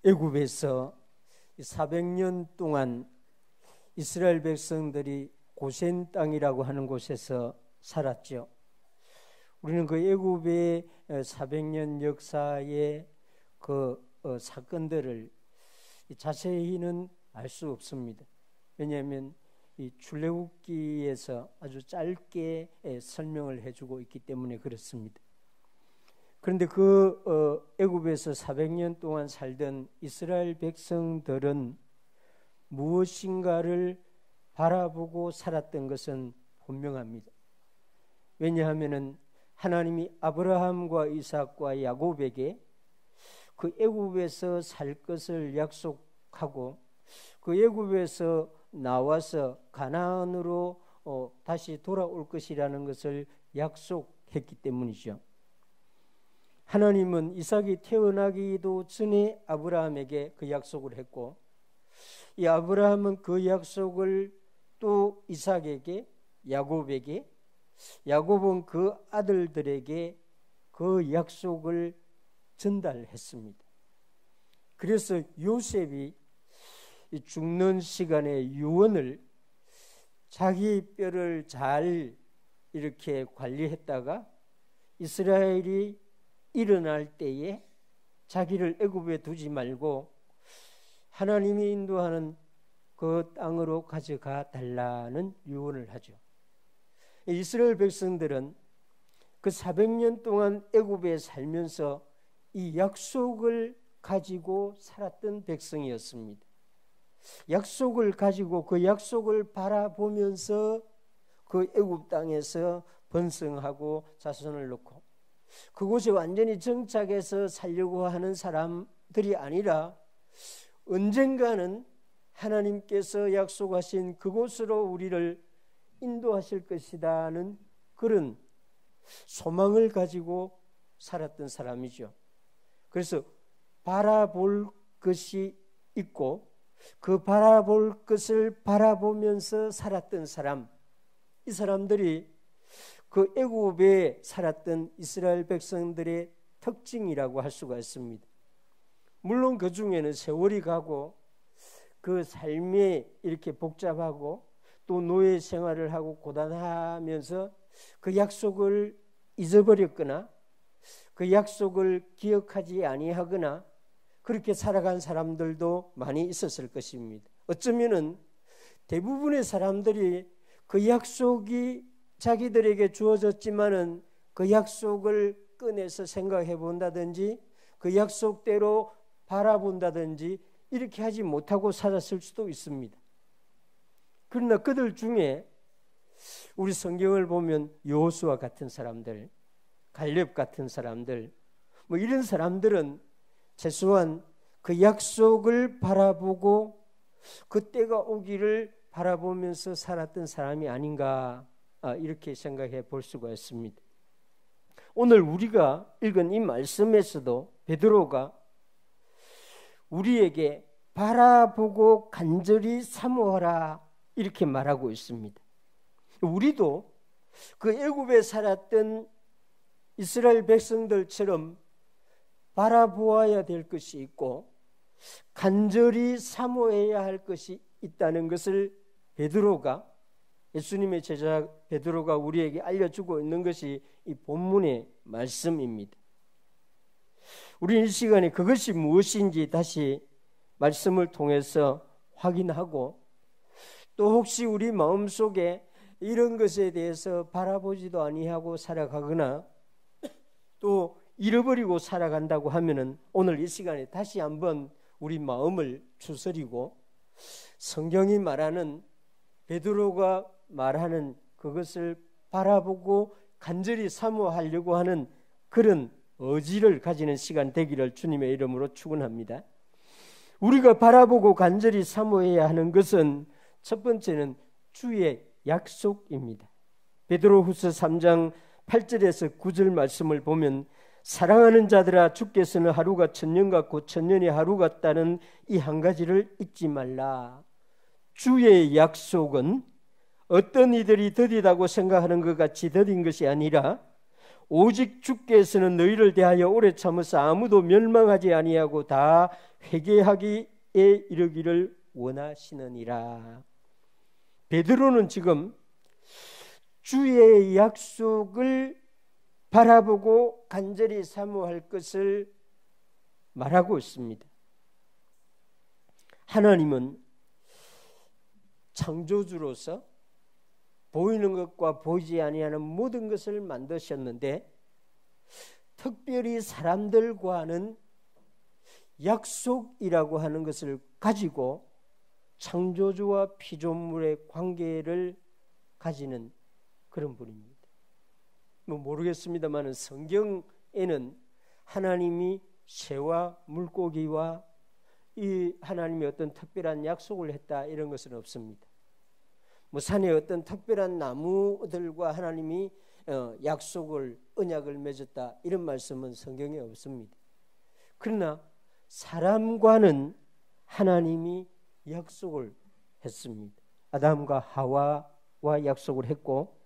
애굽에서 400년 동안 이스라엘 백성들이 고센 땅이라고 하는 곳에서 살았죠. 우리는 그 애굽의 400년 역사의 그 사건들을 자세히는 알 수 없습니다. 왜냐하면 이 출애굽기에서 아주 짧게 설명을 해주고 있기 때문에 그렇습니다. 그런데 그 애굽에서 400년 동안 살던 이스라엘 백성들은 무엇인가를 바라보고 살았던 것은 분명합니다. 왜냐하면 하나님이 아브라함과 이삭과 야곱에게 그 애굽에서 살 것을 약속하고 그 애굽에서 나와서 가나안으로 다시 돌아올 것이라는 것을 약속했기 때문이죠. 하나님은 이삭이 태어나기도 전에 아브라함에게 그 약속을 했고, 이 아브라함은 그 약속을 또 이삭에게, 야곱에게, 야곱은 그 아들들에게 그 약속을 전달했습니다. 그래서 요셉이 죽는 시간에 유언을 자기 뼈를 잘 이렇게 관리했다가 이스라엘이 일어날 때에 자기를 애굽에 두지 말고 하나님이 인도하는 그 땅으로 가져가 달라는 유언을 하죠. 이스라엘 백성들은 그 400년 동안 애굽에 살면서 이 약속을 가지고 살았던 백성이었습니다. 약속을 가지고 그 약속을 바라보면서 그 애굽 땅에서 번성하고 자손을 놓고 그곳에 완전히 정착해서 살려고 하는 사람들이 아니라 언젠가는 하나님께서 약속하신 그곳으로 우리를 인도하실 것이라는 그런 소망을 가지고 살았던 사람이죠. 그래서 바라볼 것이 있고 그 바라볼 것을 바라보면서 살았던 사람, 이 사람들이 그 애굽에 살았던 이스라엘 백성들의 특징이라고 할 수가 있습니다. 물론 그 중에는 세월이 가고 그 삶이 이렇게 복잡하고 또 노예 생활을 하고 고단하면서 그 약속을 잊어버렸거나 그 약속을 기억하지 아니하거나 그렇게 살아간 사람들도 많이 있었을 것입니다. 어쩌면은 대부분의 사람들이 그 약속이 자기들에게 주어졌지만은 그 약속을 꺼내서 생각해 본다든지 그 약속대로 바라본다든지 이렇게 하지 못하고 살았을 수도 있습니다. 그러나 그들 중에 우리 성경을 보면 여호수아 같은 사람들, 갈렙 같은 사람들, 뭐 이런 사람들은 최소한 그 약속을 바라보고 그때가 오기를 바라보면서 살았던 사람이 아닌가 이렇게 생각해 볼 수가 있습니다. 오늘 우리가 읽은 이 말씀에서도 베드로가 우리에게 바라보고 간절히 사모하라 이렇게 말하고 있습니다. 우리도 그 애굽에 살았던 이스라엘 백성들처럼 바라보아야 될 것이 있고 간절히 사모해야 할 것이 있다는 것을 베드로가, 예수님의 제자 베드로가 우리에게 알려주고 있는 것이 이 본문의 말씀입니다. 우리는 이 시간에 그것이 무엇인지 다시 말씀을 통해서 확인하고 또 혹시 우리 마음속에 이런 것에 대해서 바라보지도 아니하고 살아가거나 또 잃어버리고 살아간다고 하면은 오늘 이 시간에 다시 한번 우리 마음을 추스리고 성경이 말하는 베드로가 말하는 그것을 바라보고 간절히 사모하려고 하는 그런 의지를 가지는 시간 되기를 주님의 이름으로 축원합니다. 우리가 바라보고 간절히 사모해야 하는 것은 첫 번째는 주의 약속입니다. 베드로후서 3장 8절에서 9절 말씀을 보면 사랑하는 자들아 주께서는 하루가 천년 같고 천년이 하루 같다는 이 한 가지를 잊지 말라. 주의 약속은 어떤 이들이 더디다고 생각하는 것 같이 더딘 것이 아니라 오직 주께서는 너희를 대하여 오래 참으사 아무도 멸망하지 아니하고 다 회개하기에 이르기를 원하시느니라. 베드로는 지금 주의 약속을 바라보고 간절히 사모할 것을 말하고 있습니다. 하나님은 창조주로서 보이는 것과 보이지 아니하는 모든 것을 만드셨는데 특별히 사람들과는 약속이라고 하는 것을 가지고 창조주와 피조물의 관계를 가지는 그런 분입니다. 모르겠습니다만 성경에는 하나님이 새와 물고기와 이 하나님이 어떤 특별한 약속을 했다 이런 것은 없습니다. 산에 어떤 특별한 나무들과 하나님이 약속을 언약을 맺었다 이런 말씀은 성경에 없습니다. 그러나 사람과는 하나님이 약속을 했습니다. 아담과 하와와 약속을 했고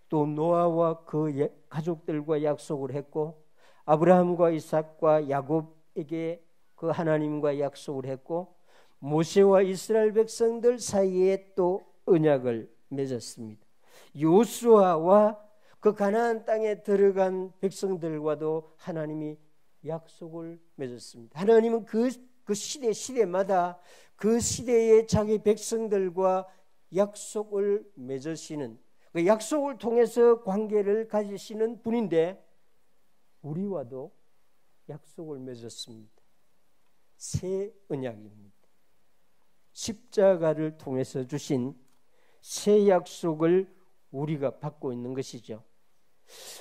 또 노아와 그 가족들과 약속을 했고 아브라함과 이삭과 야곱에게 그 하나님과 약속을 했고 모세와 이스라엘 백성들 사이에 또 언약을 맺었습니다. 요수아와 그 가나안 땅에 들어간 백성들과도 하나님이 약속을 맺었습니다. 하나님은 그 시대마다 그 시대의 자기 백성들과 약속을 맺으시는 그 약속을 통해서 관계를 가지시는 분인데 우리와도 약속을 맺었습니다. 새 언약입니다. 십자가를 통해서 주신 새 약속을 우리가 받고 있는 것이죠.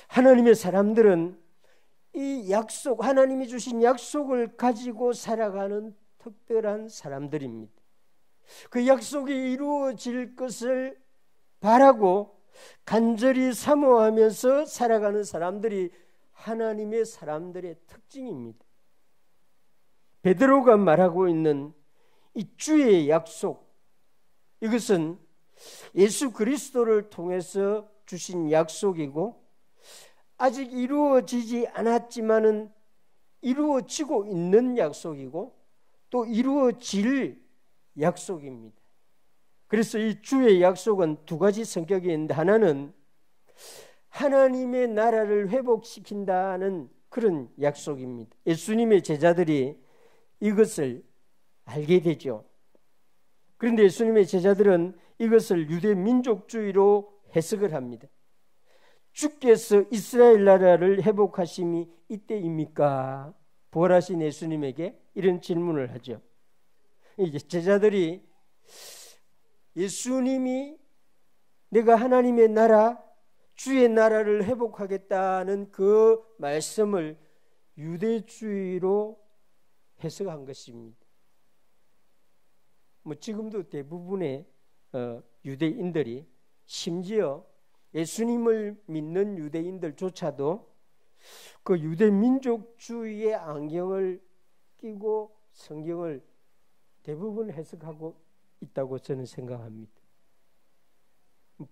하나님의 사람들은 이 약속, 하나님이 주신 약속을 가지고 살아가는 특별한 사람들입니다. 그 약속이 이루어질 것을 바라고 간절히 사모하면서 살아가는 사람들이 하나님의 사람들의 특징입니다. 베드로가 말하고 있는 이 주의 약속, 이것은 예수 그리스도를 통해서 주신 약속이고 아직 이루어지지 않았지만은 이루어지고 있는 약속이고 또 이루어질 약속입니다. 그래서 이 주의 약속은 두 가지 성격이 있는데 하나는 하나님의 나라를 회복시킨다는 그런 약속입니다. 예수님의 제자들이 이것을 알게 되죠. 그런데 예수님의 제자들은 이것을 유대 민족주의로 해석을 합니다. 주께서 이스라엘 나라를 회복하심이 이때입니까? 부활하신 예수님에게 이런 질문을 하죠. 이제 제자들이 예수님이 내가 하나님의 나라, 주의 나라를 회복하겠다는 그 말씀을 유대주의로 해석한 것입니다. 지금도 대부분의 유대인들이 심지어 예수님을 믿는 유대인들조차도 그 유대 민족주의의 안경을 끼고 성경을 대부분 해석하고 있다고 저는 생각합니다.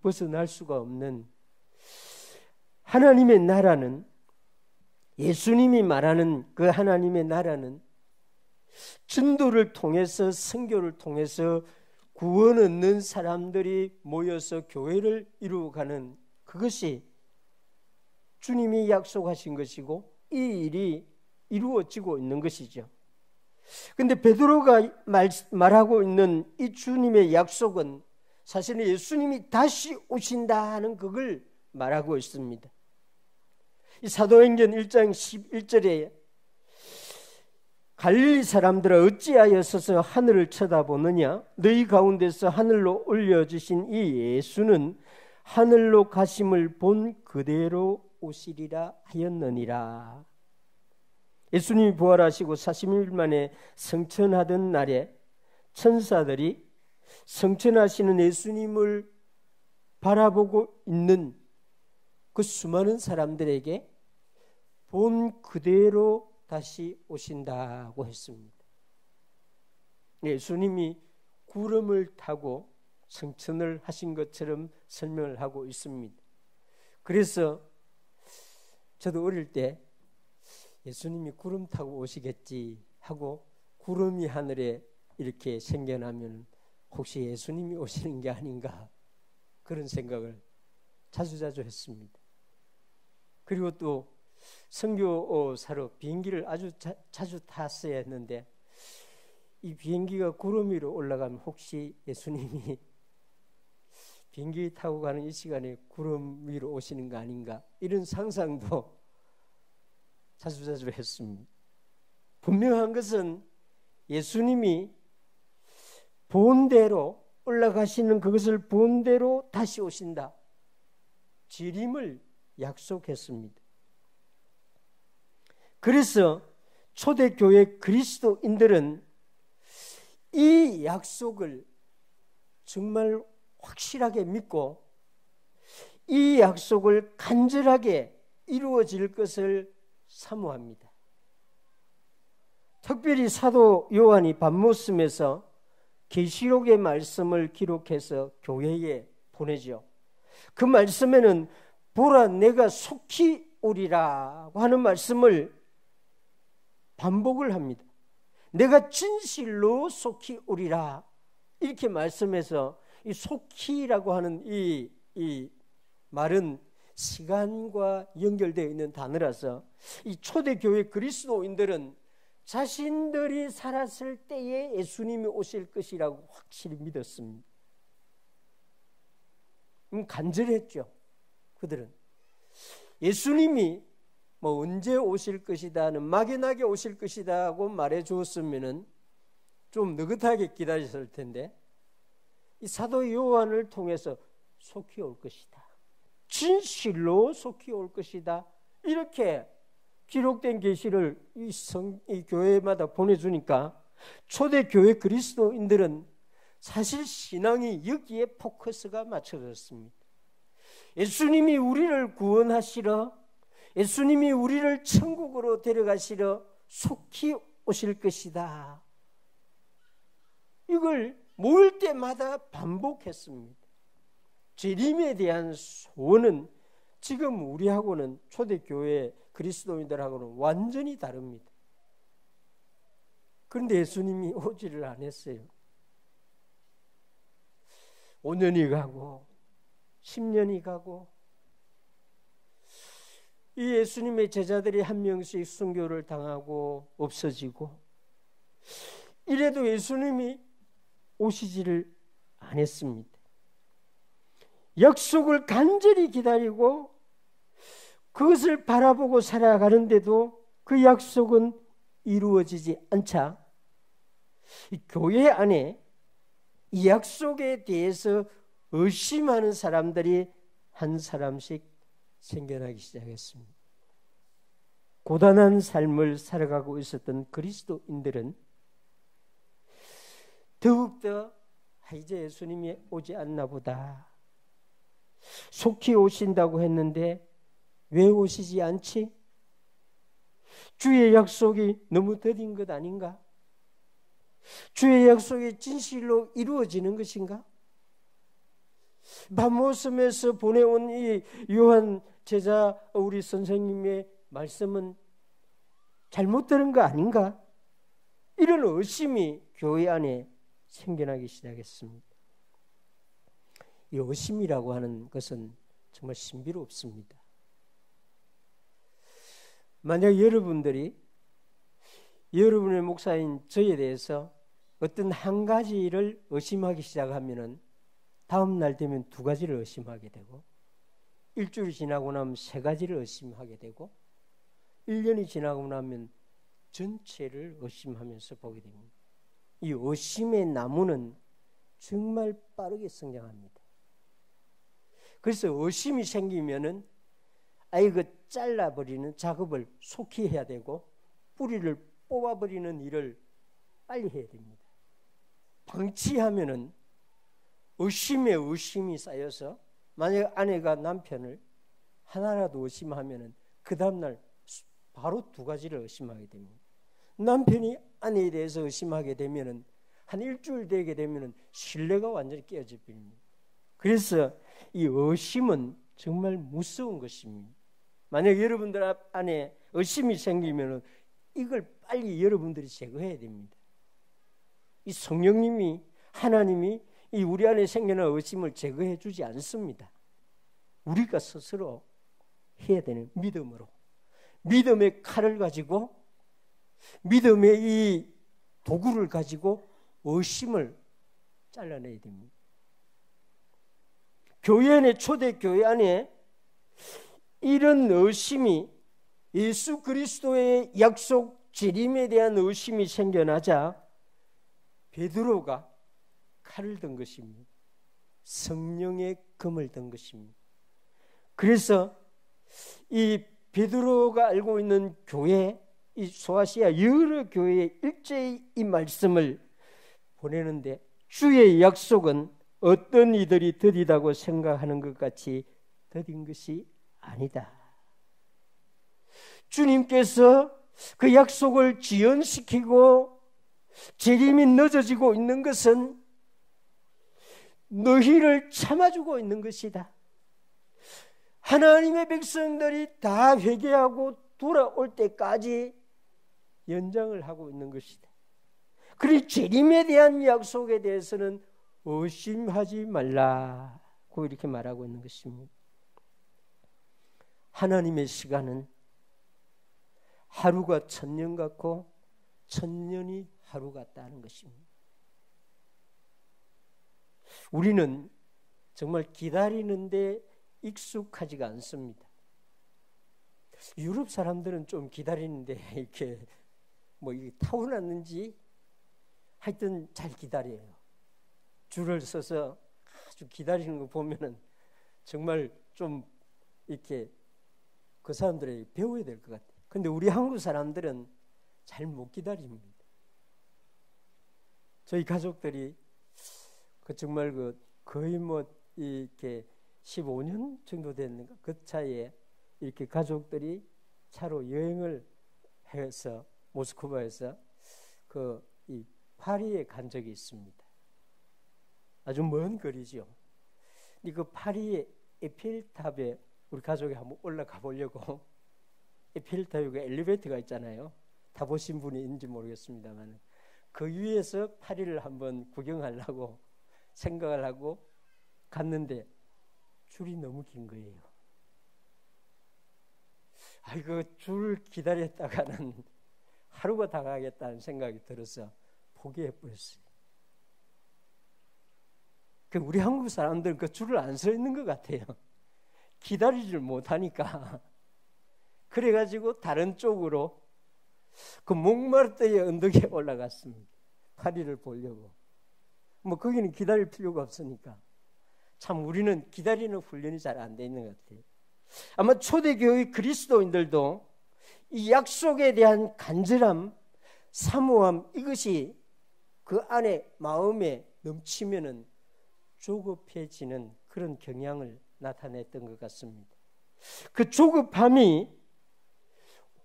벗어날 수가 없는 하나님의 나라는, 예수님이 말하는 그 하나님의 나라는 전도를 통해서, 선교를 통해서 구원 얻는 사람들이 모여서 교회를 이루어가는, 그것이 주님이 약속하신 것이고 이 일이 이루어지고 있는 것이죠. 그런데 베드로가 말하고 있는 이 주님의 약속은 사실은 예수님이 다시 오신다는 그걸 말하고 있습니다. 이 사도행전 1장 11절에 갈릴리 사람들아 어찌하여 서서 하늘을 쳐다보느냐? 너희 가운데서 하늘로 올려주신 이 예수는 하늘로 가심을 본 그대로 오시리라 하였느니라. 예수님이 부활하시고 40일 만에 성천하던 날에 천사들이 성천하시는 예수님을 바라보고 있는 그 수많은 사람들에게 본 그대로 다시 오신다고 했습니다. 예수님이 구름을 타고 성천을 하신 것처럼 설명을 하고 있습니다. 그래서 저도 어릴 때 예수님이 구름 타고 오시겠지 하고 구름이 하늘에 이렇게 생겨나면 혹시 예수님이 오시는 게 아닌가 그런 생각을 자주자주 했습니다. 그리고 또 선교사로 비행기를 아주 자주 탔어야 했는데 이 비행기가 구름 위로 올라가면 혹시 예수님이 비행기 타고 가는 이 시간에 구름 위로 오시는 거 아닌가 이런 상상도 자주자주 했습니다. 분명한 것은 예수님이 본대로 올라가시는 그것을 본대로 다시 오신다. 재림을 약속했습니다. 그래서 초대교회 그리스도인들은 이 약속을 정말 확실하게 믿고 이 약속을 간절하게 이루어질 것을 사모합니다. 특별히 사도 요한이 밤모섬에서 계시록의 말씀을 기록해서 교회에 보내죠. 그 말씀에는 보라 내가 속히 오리라 하는 말씀을 반복을 합니다. 내가 진실로 속히 오리라 이렇게 말씀해서 이 속히라고 하는 이 말은 시간과 연결되어 있는 단어라서 이 초대교회 그리스도인들은 자신들이 살았을 때에 예수님이 오실 것이라고 확실히 믿었습니다. 간절했죠. 그들은 예수님이 뭐 언제 오실 것이다는 막연하게 오실 것이다 하고 말해 주었으면 좀 느긋하게 기다렸을 텐데 이 사도 요한을 통해서 속히 올 것이다. 진실로 속히 올 것이다. 이렇게 기록된 계시를 이 교회마다 보내주니까 초대교회 그리스도인들은 사실 신앙이 여기에 포커스가 맞춰졌습니다. 예수님이 우리를 구원하시러 예수님이 우리를 천국으로 데려가시러 속히 오실 것이다. 이걸 모일 때마다 반복했습니다. 재림에 대한 소원은 지금 우리하고는 초대교회 그리스도인들하고는 완전히 다릅니다. 그런데 예수님이 오지를 않았어요. 5년이 가고 10년이 가고 이 예수님의 제자들이 한 명씩 순교를 당하고 없어지고 이래도 예수님이 오시지를 않았습니다. 약속을 간절히 기다리고 그것을 바라보고 살아가는데도 그 약속은 이루어지지 않자 이 교회 안에 이 약속에 대해서 의심하는 사람들이 한 사람씩 생겨나기 시작했습니다. 고단한 삶을 살아가고 있었던 그리스도인들은 더욱더 이제 예수님이 오지 않나 보다. 속히 오신다고 했는데 왜 오시지 않지? 주의 약속이 너무 더딘 것 아닌가? 주의 약속이 진실로 이루어지는 것인가? 밤모섬에서 보내온 이 요한 제자 우리 선생님의 말씀은 잘못 들은 거 아닌가? 이런 의심이 교회 안에 생겨나기 시작했습니다. 이 의심이라고 하는 것은 정말 신비롭습니다. 만약 여러분들이 여러분의 목사인 저에 대해서 어떤 한 가지를 의심하기 시작하면은 다음 날 되면 두 가지를 의심하게 되고 일주일이 지나고 나면 세 가지를 의심하게 되고 1년이 지나고 나면 전체를 의심하면서 보게 됩니다. 이 의심의 나무는 정말 빠르게 성장합니다. 그래서 의심이 생기면은 그 잘라버리는 작업을 속히 해야 되고 뿌리를 뽑아버리는 일을 빨리 해야 됩니다. 방치하면은 의심에 의심이 쌓여서 만약 아내가 남편을 하나라도 의심하면은 그 다음날 바로 두 가지를 의심하게 됩니다. 남편이 아내에 대해서 의심하게 되면은 한 일주일 되게 되면은 신뢰가 완전히 깨어져 버립니다. 그래서 이 의심은 정말 무서운 것입니다. 만약 여러분들 안에 의심이 생기면 이걸 빨리 여러분들이 제거해야 됩니다. 이 성령님이, 하나님이 이 우리 안에 생겨난 의심을 제거해 주지 않습니다. 우리가 스스로 해야 되는 믿음으로, 믿음의 칼을 가지고, 믿음의 이 도구를 가지고 의심을 잘라내야 됩니다. 교회 안에, 초대교회 안에 이런 의심이, 예수 그리스도의 약속 재림에 대한 의심이 생겨나자 베드로가 칼을 든 것입니다. 성령의 검을 든 것입니다. 그래서 이 베드로가 알고 있는 교회, 이 소아시아 여러 교회에 일제히 이 말씀을 보내는데, 주의 약속은 어떤 이들이 더디다고 생각하는 것 같이 더딘 것이 아니다. 주님께서 그 약속을 지연시키고 재림이 늦어지고 있는 것은 너희를 참아주고 있는 것이다. 하나님의 백성들이 다 회개하고 돌아올 때까지 연장을 하고 있는 것이다. 그리고 재림에 대한 약속에 대해서는 의심하지 말라고 이렇게 말하고 있는 것입니다. 하나님의 시간은 하루가 1000년 같고 1000년이 하루 같다는 것입니다. 우리는 정말 기다리는데 익숙하지가 않습니다. 유럽 사람들은 좀 기다리는데 이렇게 이게 타고났는지 하여튼 잘 기다려요. 줄을 서서 아주 기다리는 거 보면은 정말 좀 이렇게 그 사람들에게 배워야 될 것 같아요. 근데 우리 한국 사람들은 잘 못 기다립니다. 저희 가족들이 정말 거의 이렇게 15년 정도 됐는가 그 차이에 이렇게 가족들이 차로 여행을 해서 모스크바에서 이 파리에 간 적이 있습니다. 아주 먼 거리죠. 그 파리의 에펠탑에 우리 가족이 한번 올라가 보려고, 에펠탑에 엘리베이터가 있잖아요. 다 보신 분이 있는지 모르겠습니다만 그 위에서 파리를 한번 구경하려고 생각을 하고 갔는데 줄이 너무 긴 거예요. 줄 기다렸다가는 하루가 다 가겠다는 생각이 들어서 포기해버렸어요. 우리 한국 사람들은 그 줄을 안 서 있는 것 같아요. 기다리지를 못하니까. 그래가지고 다른 쪽으로 그 몽마르트의 언덕에 올라갔습니다. 파리를 보려고. 거기는 기다릴 필요가 없으니까. 참 우리는 기다리는 훈련이 잘 안 돼 있는 것 같아요. 아마 초대교회 그리스도인들도 이 약속에 대한 간절함, 사모함, 이것이 그 안에 마음에 넘치면은 조급해지는 그런 경향을 나타냈던 것 같습니다. 그 조급함이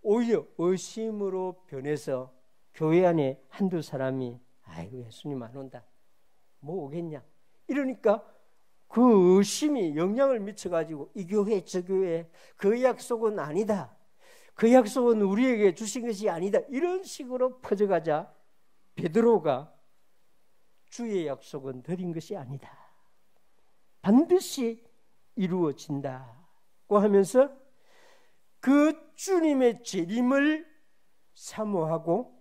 오히려 의심으로 변해서 교회 안에 한두 사람이 예수님 안 온다, 뭐 오겠냐 이러니까 그 의심이 영향을 미쳐가지고 이 교회 저 교회 그 약속은 아니다, 그 약속은 우리에게 주신 것이 아니다, 이런 식으로 퍼져가자 베드로가 주의 약속은 드린 것이 아니다, 반드시 이루어진다고 하면서 그 주님의 재림을 사모하고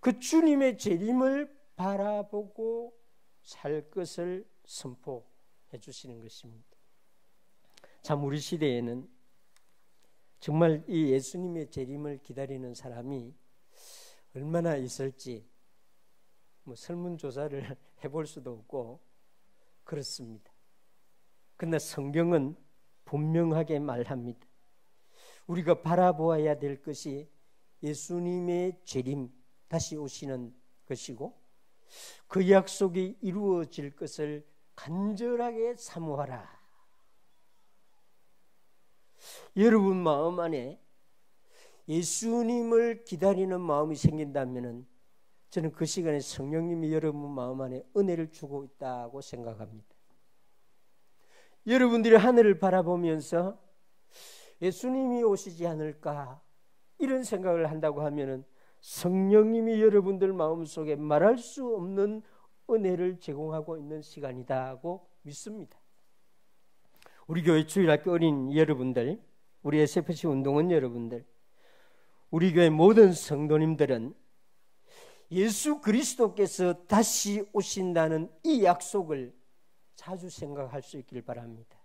그 주님의 재림을 바라보고 살 것을 선포해 주시는 것입니다. 참 우리 시대에는 정말 이 예수님의 재림을 기다리는 사람이 얼마나 있을지 설문조사를 해볼 수도 없고 그렇습니다. 그러나 성경은 분명하게 말합니다. 우리가 바라보아야 될 것이 예수님의 재림, 다시 오시는 것이고 그 약속이 이루어질 것을 간절하게 사모하라. 여러분 마음 안에 예수님을 기다리는 마음이 생긴다면 저는 그 시간에 성령님이 여러분 마음 안에 은혜를 주고 있다고 생각합니다. 여러분들이 하늘을 바라보면서 예수님이 오시지 않을까 이런 생각을 한다고 하면은 성령님이 여러분들 마음속에 말할 수 없는 은혜를 제공하고 있는 시간이다고 믿습니다. 우리 교회 주일학교 어린 여러분들, 우리 SFC 운동원 여러분들, 우리 교회 모든 성도님들은 예수 그리스도께서 다시 오신다는 이 약속을 자주 생각할 수 있길 바랍니다.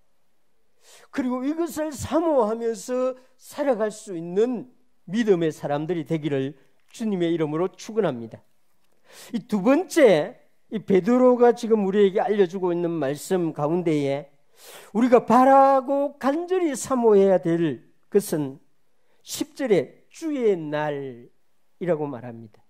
그리고 이것을 사모하면서 살아갈 수 있는 믿음의 사람들이 되기를 주님의 이름으로 축원합니다. 이 두 번째, 이 베드로가 지금 우리에게 알려주고 있는 말씀 가운데에 우리가 바라고 간절히 사모해야 될 것은 10절에 주의 날이라고 말합니다.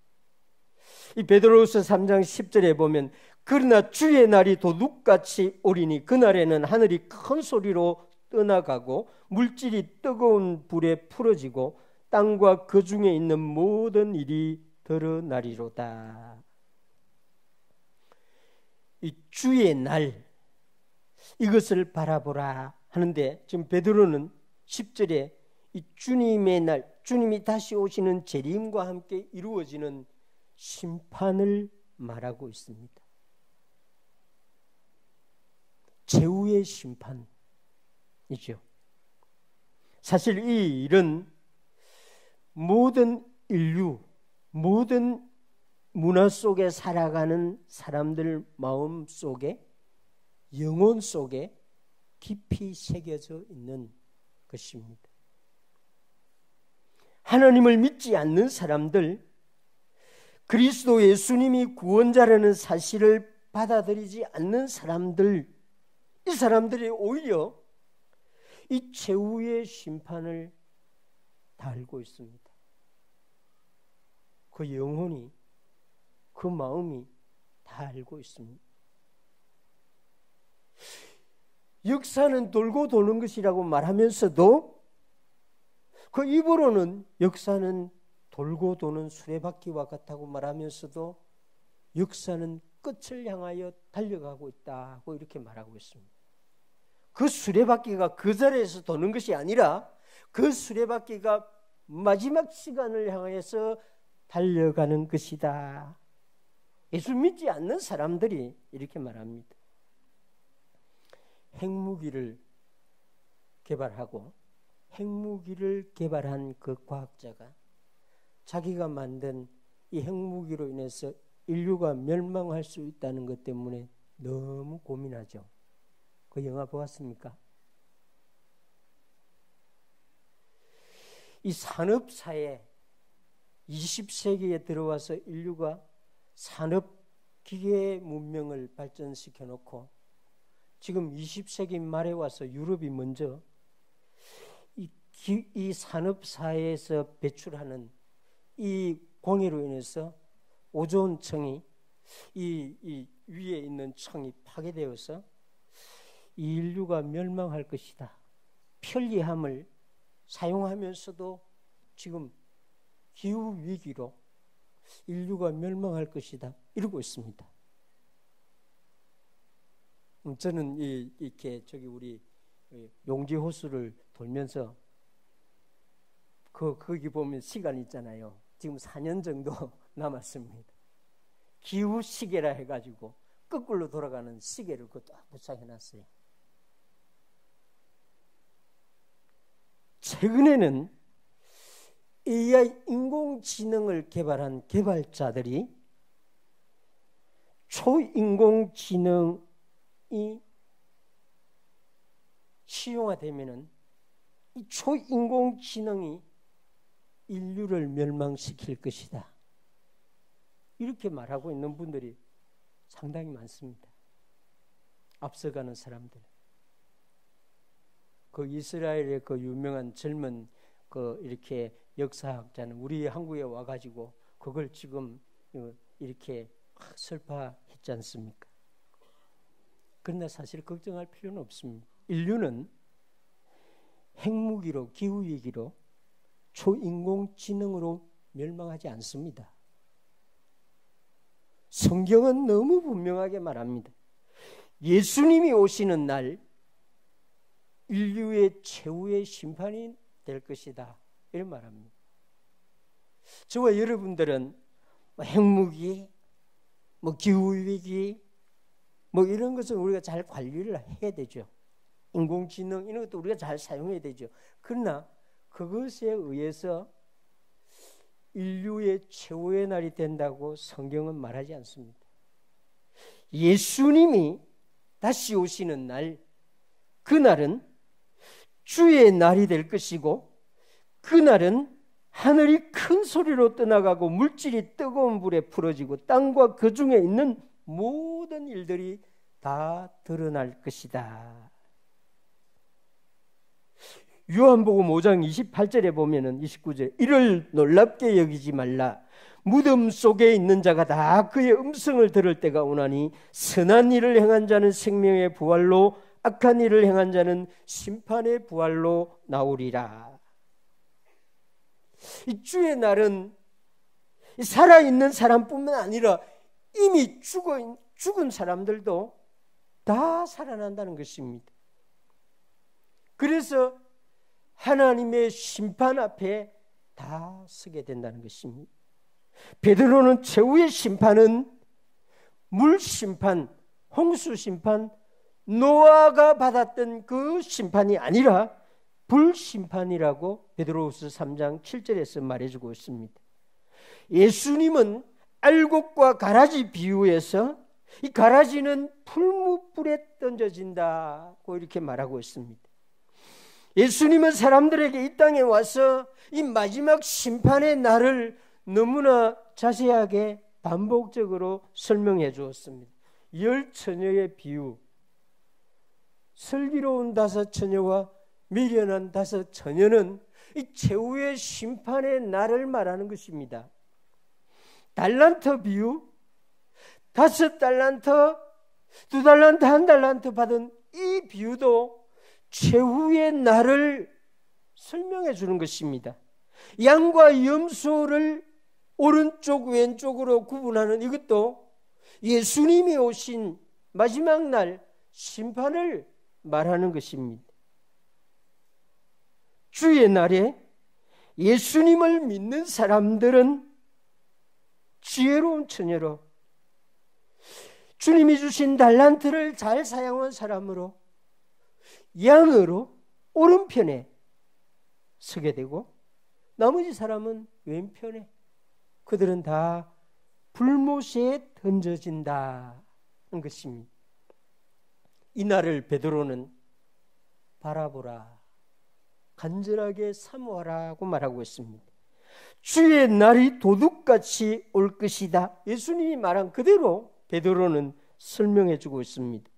이 베드로후서 3장 10절에 보면 그러나 주의 날이 도둑같이 오리니 그날에는 하늘이 큰 소리로 떠나가고 물질이 뜨거운 불에 풀어지고 땅과 그 중에 있는 모든 일이 드러나리로다. 이 주의 날, 이것을 바라보라 하는데 지금 베드로는 10절에 이 주님의 날, 주님이 다시 오시는 재림과 함께 이루어지는 심판을 말하고 있습니다. 최후의 심판이죠. 사실 이 일은 모든 인류, 모든 문화 속에 살아가는 사람들 마음 속에, 영혼 속에 깊이 새겨져 있는 것입니다. 하나님을 믿지 않는 사람들, 그리스도 예수님이 구원자라는 사실을 받아들이지 않는 사람들, 이 사람들이 오히려 이 최후의 심판을 다 알고 있습니다. 그 영혼이, 그 마음이 다 알고 있습니다. 역사는 돌고 도는 것이라고 말하면서도 그 입으로는 역사는 돌고 도는 수레바퀴와 같다고 말하면서도 역사는 끝을 향하여 달려가고 있다고 이렇게 말하고 있습니다. 그 수레바퀴가 그 자리에서 도는 것이 아니라 그 수레바퀴가 마지막 시간을 향해서 달려가는 것이다. 예수 믿지 않는 사람들이 이렇게 말합니다. 핵무기를 개발하고 핵무기를 개발한 그 과학자가 자기가 만든 이 핵무기로 인해서 인류가 멸망할 수 있다는 것 때문에 너무 고민하죠. 그 영화 보았습니까? 이 산업사회 20세기에 들어와서 인류가 산업기계 문명을 발전시켜 놓고 지금 20세기 말에 와서 유럽이 먼저 이 산업사회에서 배출하는 이 공해로 인해서 오존층이 이 위에 있는 층이 파괴되어서 이 인류가 멸망할 것이다. 편리함을 사용하면서도 지금 기후위기로 인류가 멸망할 것이다. 이러고 있습니다. 저는 이렇게 우리 용지호수를 돌면서 거기 보면 시간 있잖아요. 지금 4년 정도 남았습니다. 기후 시계라 해가지고 거꾸로 돌아가는 시계를 그것도 부착해놨어요. 최근에는 AI 인공지능을 개발한 개발자들이 초인공지능이 시용화되면은 이 초인공지능이 인류를 멸망시킬 것이다. 이렇게 말하고 있는 분들이 상당히 많습니다. 앞서가는 사람들. 그 이스라엘의 그 유명한 젊은 그 이렇게 역사학자는 우리 한국에 와가지고 그걸 지금 이렇게 설파했지 않습니까? 그러나 사실 걱정할 필요는 없습니다. 인류는 핵무기로, 기후위기로, 초인공지능으로 멸망하지 않습니다. 성경은 너무 분명하게 말합니다. 예수님이 오시는 날, 인류의 최후의 심판이 될 것이다, 이런 말합니다. 저와 여러분들은 핵무기, 기후위기, 이런 것은 우리가 잘 관리를 해야 되죠. 인공지능 이런 것도 우리가 잘 사용해야 되죠. 그러나 그것에 의해서 인류의 최후의 날이 된다고 성경은 말하지 않습니다. 예수님이 다시 오시는 날, 그날은 주의 날이 될 것이고, 그날은 하늘이 큰 소리로 떠나가고 물질이 뜨거운 불에 풀어지고 땅과 그 중에 있는 모든 일들이 다 드러날 것이다. 요한복음 5장 28절에 보면은 29절, 이를 놀랍게 여기지 말라. 무덤 속에 있는 자가 다 그의 음성을 들을 때가 오나니 선한 일을 행한 자는 생명의 부활로, 악한 일을 행한 자는 심판의 부활로 나오리라. 이 주의 날은 살아있는 사람뿐만 아니라 이미 죽은 사람들도 다 살아난다는 것입니다. 그래서 하나님의 심판 앞에 다 서게 된다는 것입니다. 베드로는 최후의 심판은 물 심판, 홍수 심판, 노아가 받았던 그 심판이 아니라 불 심판이라고 베드로후서 3장 7절에서 말해주고 있습니다. 예수님은 알곡과 가라지 비유에서 이 가라지는 풀무불에 던져진다고 이렇게 말하고 있습니다. 예수님은 사람들에게 이 땅에 와서 이 마지막 심판의 날을 너무나 자세하게 반복적으로 설명해 주었습니다. 10처녀의 비유, 슬기로운 5처녀와 미련한 5처녀는 이 최후의 심판의 날을 말하는 것입니다. 달란트 비유, 5달란트, 2달란트, 1달란트 받은 이 비유도 최후의 날을 설명해 주는 것입니다. 양과 염소를 오른쪽 왼쪽으로 구분하는 이것도 예수님이 오신 마지막 날 심판을 말하는 것입니다. 주의 날에 예수님을 믿는 사람들은 지혜로운 처녀로, 주님이 주신 달란트를 잘 사용한 사람으로, 양으로 오른편에 서게 되고, 나머지 사람은 왼편에, 그들은 다 불못에 던져진다는 것입니다. 이 날을 베드로는 바라보라, 간절하게 사모하라고 말하고 있습니다. 주의 날이 도둑같이 올 것이다. 예수님이 말한 그대로 베드로는 설명해 주고 있습니다.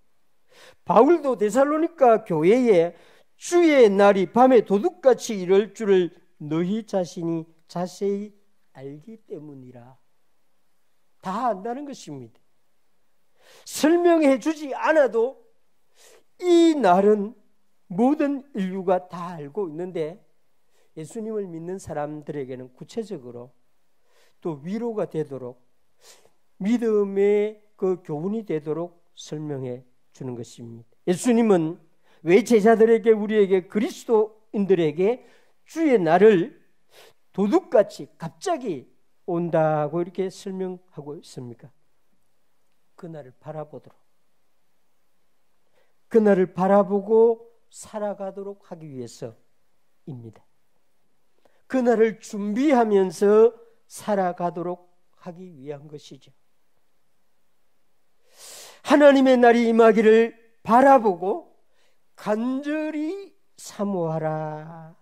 바울도 데살로니가 교회에 주의 날이 밤에 도둑같이 이럴 줄을 너희 자신이 자세히 알기 때문이라. 다 안다는 것입니다. 설명해 주지 않아도 이 날은 모든 인류가 다 알고 있는데, 예수님을 믿는 사람들에게는 구체적으로 또 위로가 되도록, 믿음의 그 교훈이 되도록 설명해 주는 것입니다. 예수님은 왜 제자들에게, 우리에게, 그리스도인들에게 주의 날을 도둑같이 갑자기 온다고 이렇게 설명하고 있습니까? 그날을 바라보도록, 그날을 바라보고 살아가도록 하기 위해서입니다. 그날을 준비하면서 살아가도록 하기 위한 것이죠. 하나님의 날이 임하기를 바라보고 간절히 사모하라.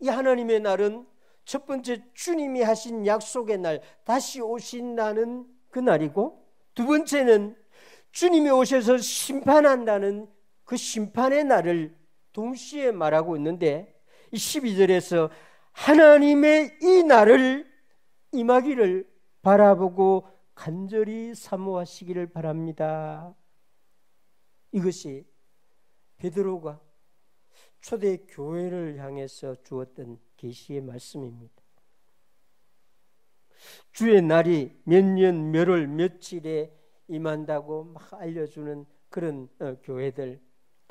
이 하나님의 날은 첫 번째 주님이 하신 약속의 날, 다시 오신다는 그 날이고, 두 번째는 주님이 오셔서 심판한다는 그 심판의 날을 동시에 말하고 있는데, 이 12절에서 하나님의 이 날을 임하기를 바라보고 간절히 사모하시기를 바랍니다. 이것이 베드로가 초대 교회를 향해서 주었던 계시의 말씀입니다. 주의 날이 몇 년, 몇 월, 며칠에 임한다고 막 알려주는 그런 교회들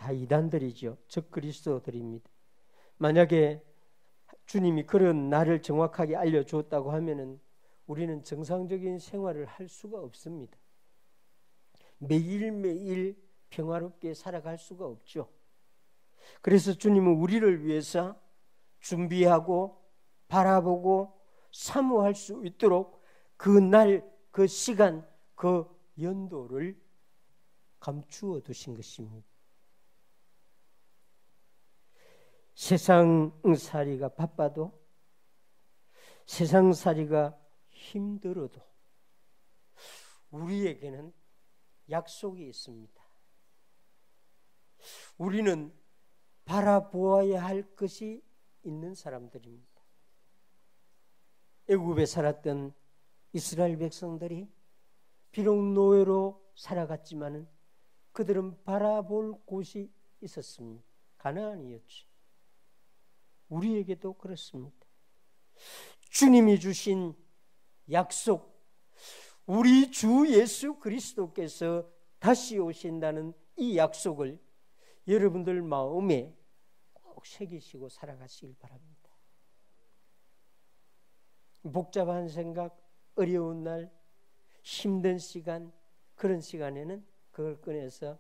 다 이단들이죠. 적그리스도들입니다. 만약에 주님이 그런 날을 정확하게 알려주었다고 하면은 우리는 정상적인 생활을 할 수가 없습니다. 매일매일 평화롭게 살아갈 수가 없죠. 그래서 주님은 우리를 위해서 준비하고 바라보고 사모할 수 있도록 그 날, 그 시간, 그 연도를 감추어 두신 것입니다. 세상살이가 바빠도, 세상살이가 힘들어도 우리에게는 약속이 있습니다. 우리는 바라보아야 할 것이 있는 사람들입니다. 애굽에 살았던 이스라엘 백성들이 비록 노예로 살아갔지만 그들은 바라볼 곳이 있었습니다. 가나안이었죠. 우리에게도 그렇습니다. 주님이 주신 약속, 우리 주 예수 그리스도께서 다시 오신다는 이 약속을 여러분들 마음에 꼭 새기시고 살아가시길 바랍니다. 복잡한 생각, 어려운 날, 힘든 시간, 그런 시간에는 그걸 꺼내서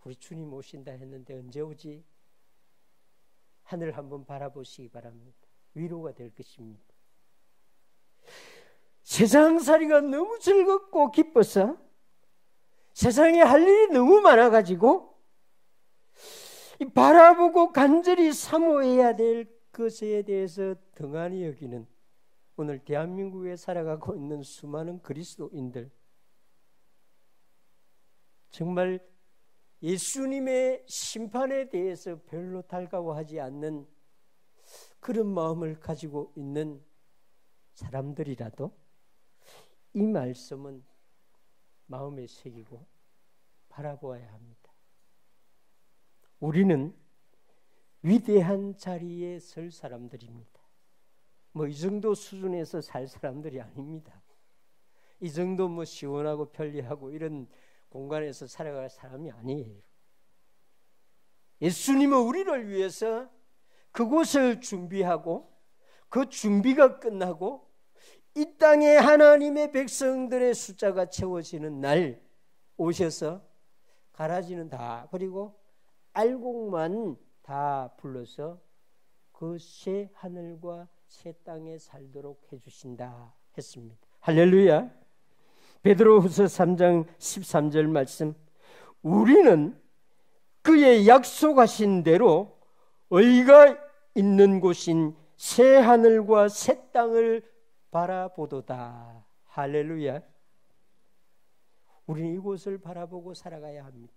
우리 주님 오신다 했는데 언제 오지? 하늘 한번 바라보시기 바랍니다. 위로가 될 것입니다. 세상살이가 너무 즐겁고 기뻐서 세상에 할 일이 너무 많아가지고 바라보고 간절히 사모해야 될 것에 대해서 등한히 여기는 오늘 대한민국에 살아가고 있는 수많은 그리스도인들, 정말 예수님의 심판에 대해서 별로 달가워하지 않는 그런 마음을 가지고 있는 사람들이라도 이 말씀은 마음에 새기고 바라보아야 합니다. 우리는 위대한 자리에 설 사람들입니다. 뭐 이 정도 수준에서 살 사람들이 아닙니다. 이 정도 뭐 시원하고 편리하고 이런 공간에서 살아갈 사람이 아니에요. 예수님은 우리를 위해서 그곳을 준비하고 그 준비가 끝나고 이 땅에 하나님의 백성들의 숫자가 채워지는 날 오셔서 가라지는 다 버리고 알곡만 다 불러서 그 새 하늘과 새 땅에 살도록 해주신다 했습니다. 할렐루야. 베드로후서 3장 13절 말씀, 우리는 그의 약속하신 대로 의가 있는 곳인 새 하늘과 새 땅을 바라보도다. 할렐루야. 우리는 이곳을 바라보고 살아가야 합니다.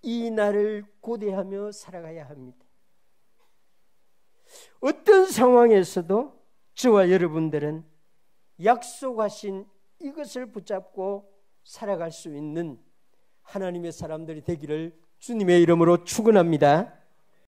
이 날을 고대하며 살아가야 합니다. 어떤 상황에서도 저와 여러분들은 약속하신 이것을 붙잡고 살아갈 수 있는 하나님의 사람들이 되기를 주님의 이름으로 축원합니다.